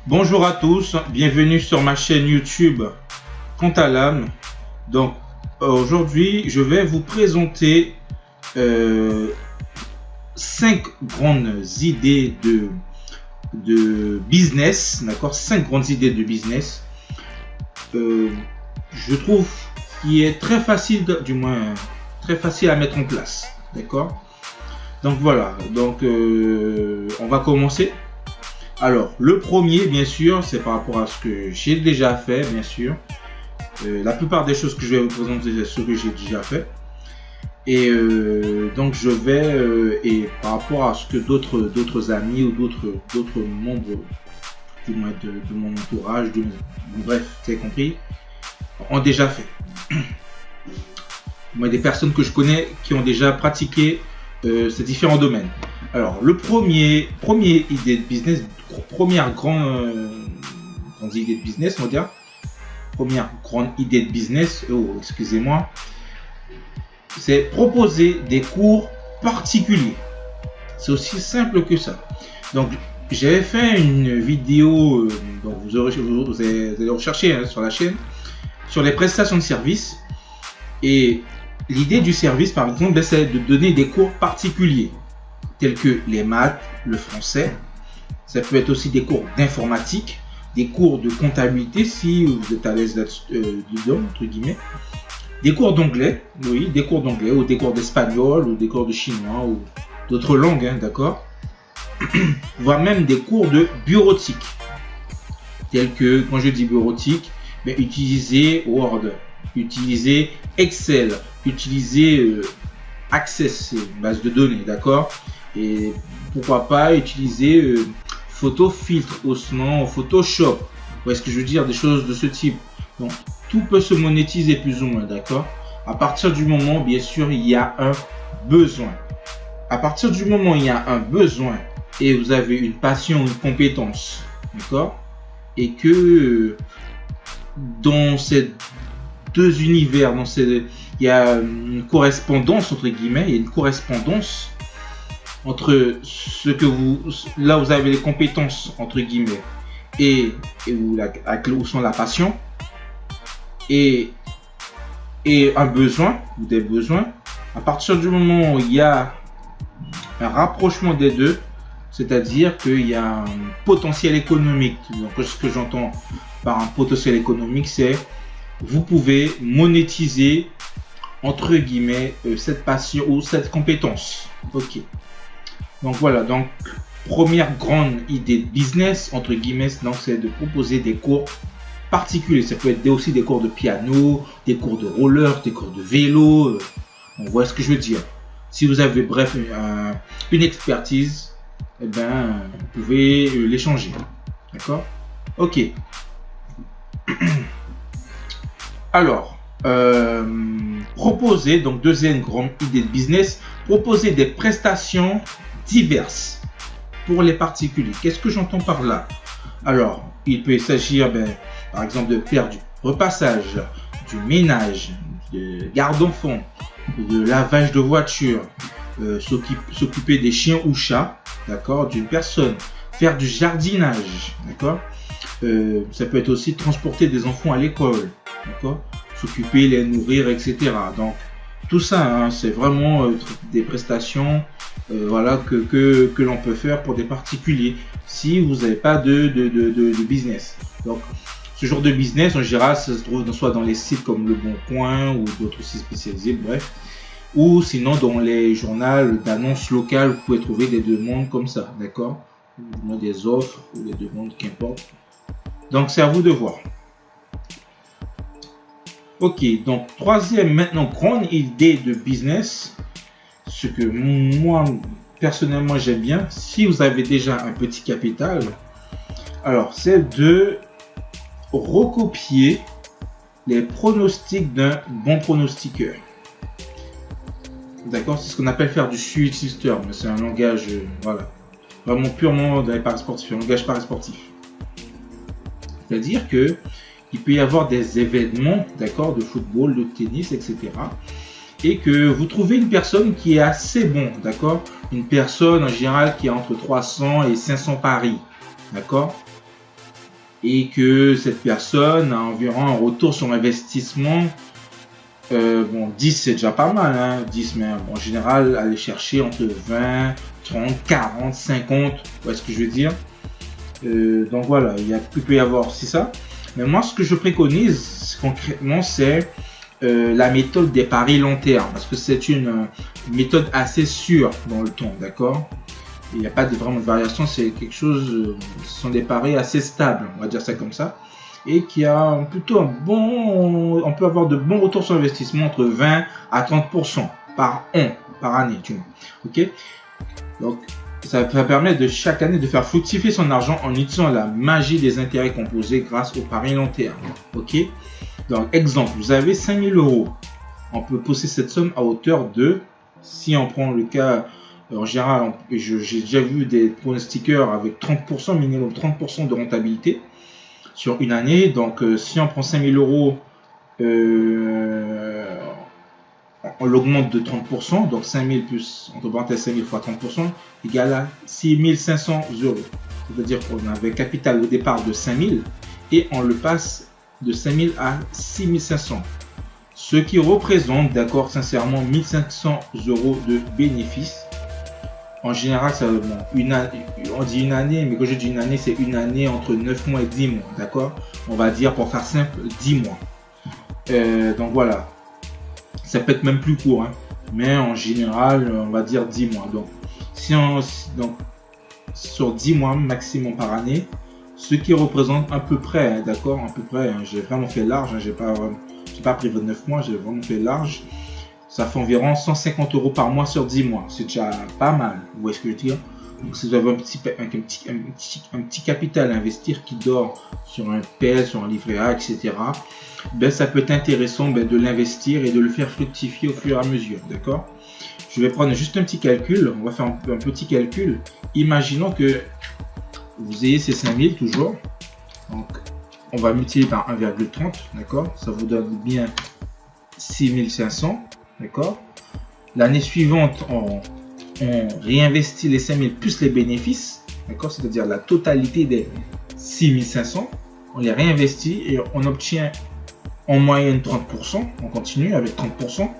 Bonjour à tous, bienvenue sur ma chaîne YouTube Quant à l'âme. Donc aujourd'hui je vais vous présenter 5 grandes idées de business, d'accord, 5 grandes idées de business. Je trouve qu'il est très facile, du moins très facile à mettre en place, d'accord. Donc voilà, donc on va commencer. Alors, le premier, bien sûr, c'est par rapport à ce que j'ai déjà fait, bien sûr. La plupart des choses que je vais vous présenter, c'est ce que j'ai déjà fait. Et donc, je vais, et par rapport à ce que d'autres amis ou d'autres membres, du moins de mon entourage, bref, vous avez compris, ont déjà fait. Moi, des personnes que je connais qui ont déjà pratiqué ces différents domaines. Alors, le premier idée de business, première grande idée de business, on va dire. Première grande idée de business, excusez-moi, c'est proposer des cours particuliers. C'est aussi simple que ça. Donc, j'avais fait une vidéo, donc vous allez rechercher sur la chaîne, sur les prestations de services. Et l'idée du service, par exemple, c'est de donner des cours particuliers, tels que les maths, le français. Ça peut être aussi des cours d'informatique, des cours de comptabilité, si vous êtes à l'aise dedans, entre guillemets. Des cours d'anglais, oui, des cours d'anglais, ou des cours d'espagnol, ou des cours de chinois, ou d'autres langues, hein, d'accord. Voire même des cours de bureautique, tels que, quand je dis bureautique, ben, utiliser Word, utiliser Excel, utiliser Access, base de données, d'accord. Et pourquoi pas utiliser Photofiltre, Osman, Photoshop. Vous voyez ce que je veux dire, des choses de ce type. Donc tout peut se monétiser plus ou moins, d'accord. À partir du moment, bien sûr, il y a un besoin. À partir du moment où il y a un besoin et vous avez une passion, une compétence, d'accord, et que dans ces deux univers, il y a une correspondance, entre guillemets, il y a une correspondance entre ce que là où vous avez les compétences, entre guillemets, et où sont la passion, et un besoin, ou des besoins. À partir du moment où il y a un rapprochement des deux, c'est-à-dire qu'il y a un potentiel économique. Donc, ce que j'entends par un potentiel économique, c'est vous pouvez monétiser, entre guillemets, cette passion ou cette compétence. Ok. Donc voilà, donc première grande idée de business, entre guillemets, donc c'est de proposer des cours particuliers. Ça peut être aussi des cours de piano, des cours de roller, des cours de vélo. On voit ce que je veux dire. Si vous avez, bref, une expertise, eh ben, vous pouvez l'échanger. D'accord? Ok. Alors, proposer, donc deuxième grande idée de business, proposer des prestations diverses pour les particuliers. Qu'est-ce que j'entends par là? Alors, il peut s'agir, par exemple, de faire du repassage, du ménage, de garde d'enfants, de lavage de voiture, s'occuper des chiens ou chats, d'accord, d'une personne, faire du jardinage, d'accord. Ça peut être aussi transporter des enfants à l'école, d'accord, s'occuper, les nourrir, etc. Donc, tout ça, hein, c'est vraiment des prestations voilà, que l'on peut faire pour des particuliers si vous n'avez pas de business. Donc, ce genre de business, en général, ça se trouve soit dans les sites comme Le Bon Coin ou d'autres sites spécialisés, bref. Ou sinon, dans les journaux d'annonces locales, vous pouvez trouver des demandes comme ça, d'accord? Des offres ou des demandes, qu'importe. Donc, c'est à vous de voir. Ok, donc troisième maintenant grande idée de business, ce que moi personnellement j'aime bien, si vous avez déjà un petit capital, alors c'est de recopier les pronostics d'un bon pronostiqueur. D'accord, c'est ce qu'on appelle faire du suivi system, mais c'est un langage voilà, vraiment purement dans les paris sportifs, un langage paris sportif. C'est-à-dire que il peut y avoir des événements, d'accord, de football, de tennis, etc. Et que vous trouvez une personne qui est assez bon, d'accord, une personne en général qui est entre 300 et 500 paris, d'accord. et que cette personne a environ un retour sur investissement. Bon, 10 c'est déjà pas mal, hein, 10, mais en général, aller chercher entre 20, 30, 40, 50, vous voyez ce que je veux dire. Donc voilà, il peut y avoir aussi ça. Mais moi, ce que je préconise concrètement, c'est la méthode des paris long terme, parce que c'est une méthode assez sûre dans le temps, d'accord. Il n'y a pas vraiment de variation, c'est quelque chose, ce sont des paris assez stables, on va dire ça comme ça, et qui a plutôt on peut avoir de bons retours sur investissement entre 20 à 30% par année, tu vois. Ok, donc ça permet de chaque année de faire fructifier son argent en utilisant la magie des intérêts composés grâce au pari long terme. Ok, donc exemple, vous avez 5000 €. On peut poser cette somme à hauteur de, si on prend le cas, en général, j'ai déjà vu des pronostiqueurs avec 30%, minimum 30% de rentabilité sur une année. Donc si on prend 5000 €, on l'augmente de 30%, donc 5000 plus, entre parenthèses 5000 fois 30%, égale à 6500 €. C'est-à-dire qu'on avait capital au départ de 5000 et on le passe de 5000 à 6500. Ce qui représente, d'accord, sincèrement, 1500 € de bénéfices. En général, ça, bon, on dit une année, mais quand je dis une année, c'est une année entre 9 mois et 10 mois, d'accord. On va dire, pour faire simple, 10 mois. Donc voilà. Ça peut être même plus court, hein, mais en général, on va dire 10 mois. Donc, donc sur 10 mois maximum par année, ce qui représente à peu près, hein, d'accord, à peu près, hein, j'ai vraiment fait large, hein, j'ai pas pris 29 mois, j'ai vraiment fait large. Ça fait environ 150 € par mois sur 10 mois. C'est déjà pas mal, vous voyez ce que je veux dire. Donc si vous avez un petit capital à investir qui dort sur un PES, sur un livret A, etc., ben, ça peut être intéressant de l'investir et de le faire fructifier au fur et à mesure, d'accord. Je vais prendre juste un petit calcul, on va faire un petit calcul. Imaginons que vous ayez ces 5000 toujours, donc on va multiplier par 1,30, d'accord, ça vous donne bien 6500, d'accord. L'année suivante, on réinvestit les 5000 plus les bénéfices, d'accord, c'est-à-dire la totalité des 6500, on les réinvestit et on obtient en moyenne 30%, on continue avec 30%.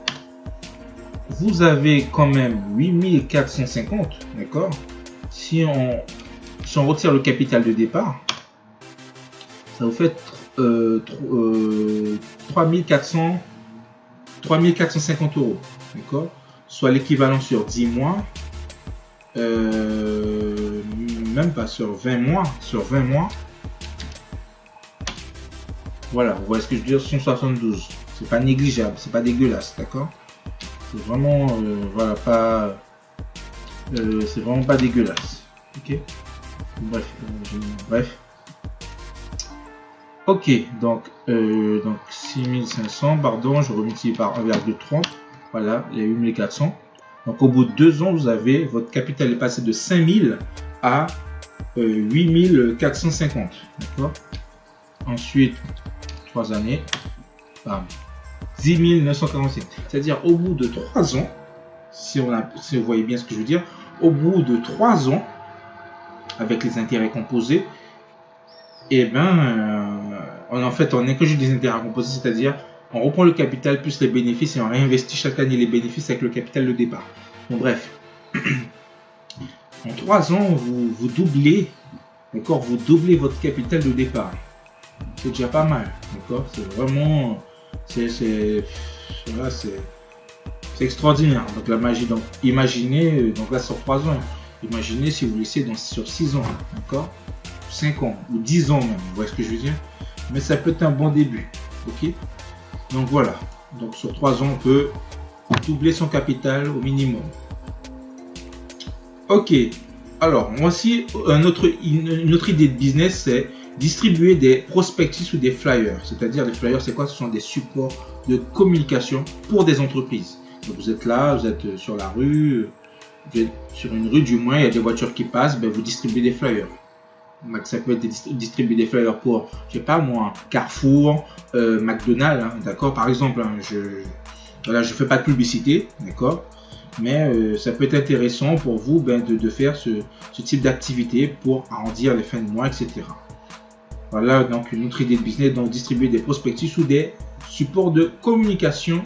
Vous avez quand même 8450, d'accord. Si on retire le capital de départ, ça vous fait 3450 €, d'accord, soit l'équivalent sur 10 mois, même pas sur 20 mois, voilà, vous voyez ce que je veux dire, 172, c'est pas négligeable, c'est pas dégueulasse, d'accord, c'est vraiment, voilà, pas, c'est vraiment pas dégueulasse, ok, bref. Ok, donc 6500, pardon, je remultiplie par 1,30, voilà, les 8400. Donc au bout de 2 ans, vous avez, votre capital est passé de 5000 à 8450, d'accord. Ensuite, 3 années, bam, 10 945. C'est-à-dire au bout de 3 ans, si vous voyez bien ce que je veux dire, au bout de 3 ans, avec les intérêts composés, et en fait, on est que juste des intérêts composés, c'est-à-dire on reprend le capital plus les bénéfices et on réinvestit chaque année les bénéfices avec le capital de départ. Bon, bref, en 3 ans, vous doublez, d'accord, vous doublez votre capital de départ. C'est déjà pas mal, d'accord, c'est vraiment, c'est extraordinaire. Donc la magie, donc imaginez, donc là sur 3 ans, imaginez si vous laissez sur 6 ans, d'accord, 5 ans ou 10 ans même, vous voyez ce que je veux dire. Mais ça peut être un bon début, ok. Donc voilà, donc sur 3 ans on peut doubler son capital au minimum. Ok, alors voici une autre idée de business, c'est distribuer des prospectus ou des flyers. C'est-à-dire, les flyers, c'est quoi? Ce sont des supports de communication pour des entreprises. Donc vous êtes là, vous êtes sur la rue, vous êtes sur une rue du moins, il y a des voitures qui passent, vous distribuez des flyers. Donc, ça peut être distribuer des flyers pour, je sais pas moi, Carrefour, McDonald's, hein, d'accord, par exemple, hein, je fais pas de publicité, d'accord, mais ça peut être intéressant pour vous de faire ce type d'activité pour arrondir les fins de mois, etc. Voilà donc une autre idée de business, donc distribuer des prospectus ou des supports de communication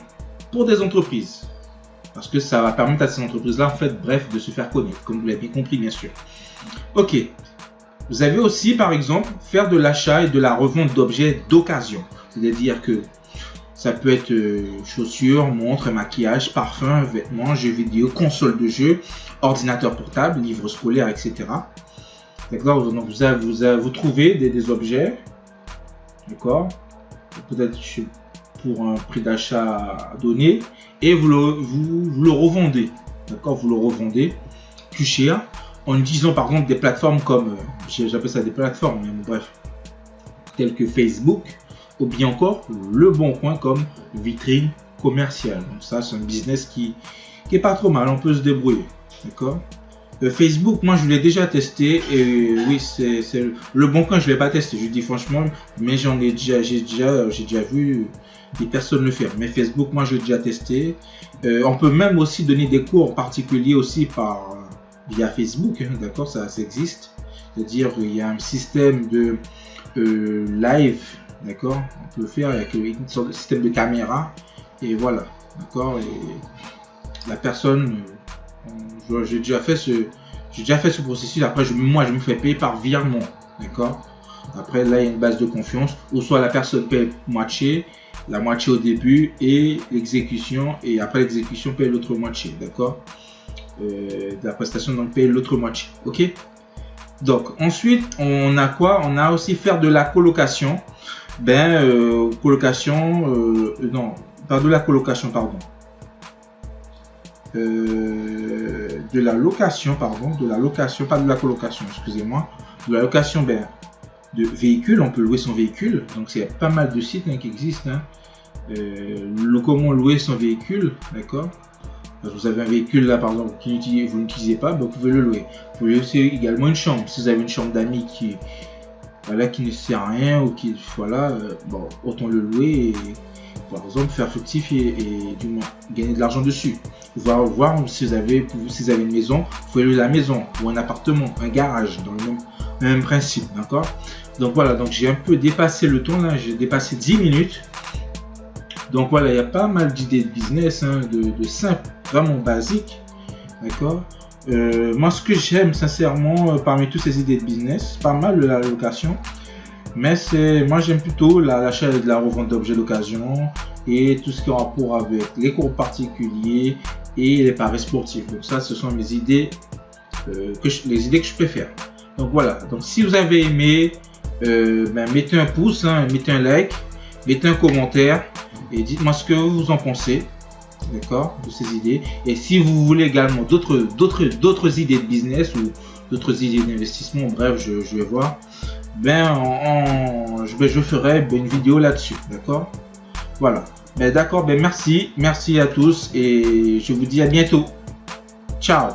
pour des entreprises. Parce que ça va permettre à ces entreprises-là, en fait, bref, de se faire connaître, comme vous l'avez bien compris, bien sûr. Ok. Vous avez aussi, par exemple, faire de l'achat et de la revente d'objets d'occasion. C'est-à-dire que ça peut être chaussures, montres, maquillage, parfums, vêtements, jeux vidéo, consoles de jeux, ordinateur portable, livres scolaires, etc. D'accord. Donc vous trouvez des objets, d'accord, peut-être pour un prix d'achat donné, et vous le revendez, d'accord, vous le revendez plus cher en utilisant par exemple des plateformes comme, j'appelle ça des plateformes, mais bref, telles que Facebook, ou bien encore Le Bon Coin comme vitrine commerciale. Donc ça, c'est un business qui est pas trop mal, on peut se débrouiller, d'accord. Facebook, moi je l'ai déjà testé et oui, c'est Le Bon Coin, je l'ai pas testé, je dis franchement, mais j'ai déjà vu des personnes le faire. Mais Facebook, moi je l'ai déjà testé. On peut même aussi donner des cours particuliers aussi via Facebook, hein, d'accord, ça existe. C'est-à-dire il y a un système de live, d'accord, on peut le faire avec une sorte de système de caméra et voilà, d'accord. Et la personne j'ai déjà fait ce processus. Après, moi, je me fais payer par virement, d'accord. Après, là, il y a une base de confiance où soit la personne paye la moitié au début et l'exécution, et après l'exécution paye l'autre moitié, d'accord. La prestation donc paye l'autre moitié, ok. Donc ensuite, on a quoi? On a aussi faire de la colocation. Non, pas de la colocation, pardon. De la location, pas de la colocation, excusez-moi, de la location de véhicules. On peut louer son véhicule, donc il y a pas mal de sites qui existent, comment louer son véhicule, d'accord. Vous avez un véhicule là par exemple vous n'utilisez pas, vous pouvez le louer. Vous pouvez aussi également une chambre, si vous avez une chambre d'amis qui ne sert à rien ou qui autant le louer et par exemple faire fructifier et du moins gagner de l'argent dessus. Voir si vous avez une maison, vous pouvez louer la maison ou un appartement, un garage dans le même principe, d'accord. Donc voilà, donc j'ai un peu dépassé le temps là, j'ai dépassé 10 minutes. Donc voilà, il y a pas mal d'idées de business, de simples, vraiment basiques, d'accord. Moi ce que j'aime sincèrement parmi toutes ces idées de business, pas mal de la location, mais moi j'aime plutôt l'achat et de la revente d'objets d'occasion et tout ce qui a rapport avec les cours particuliers et les paris sportifs. Donc ça, ce sont mes idées, les idées que je préfère. Donc voilà, donc si vous avez aimé, mettez un pouce, mettez un like, mettez un commentaire et dites-moi ce que vous en pensez, d'accord, de ces idées. Et si vous voulez également d'autres idées de business ou d'autres idées d'investissement, bref, je vais voir, je ferai une vidéo là-dessus, d'accord. Voilà, d'accord, merci à tous et je vous dis à bientôt. Ciao.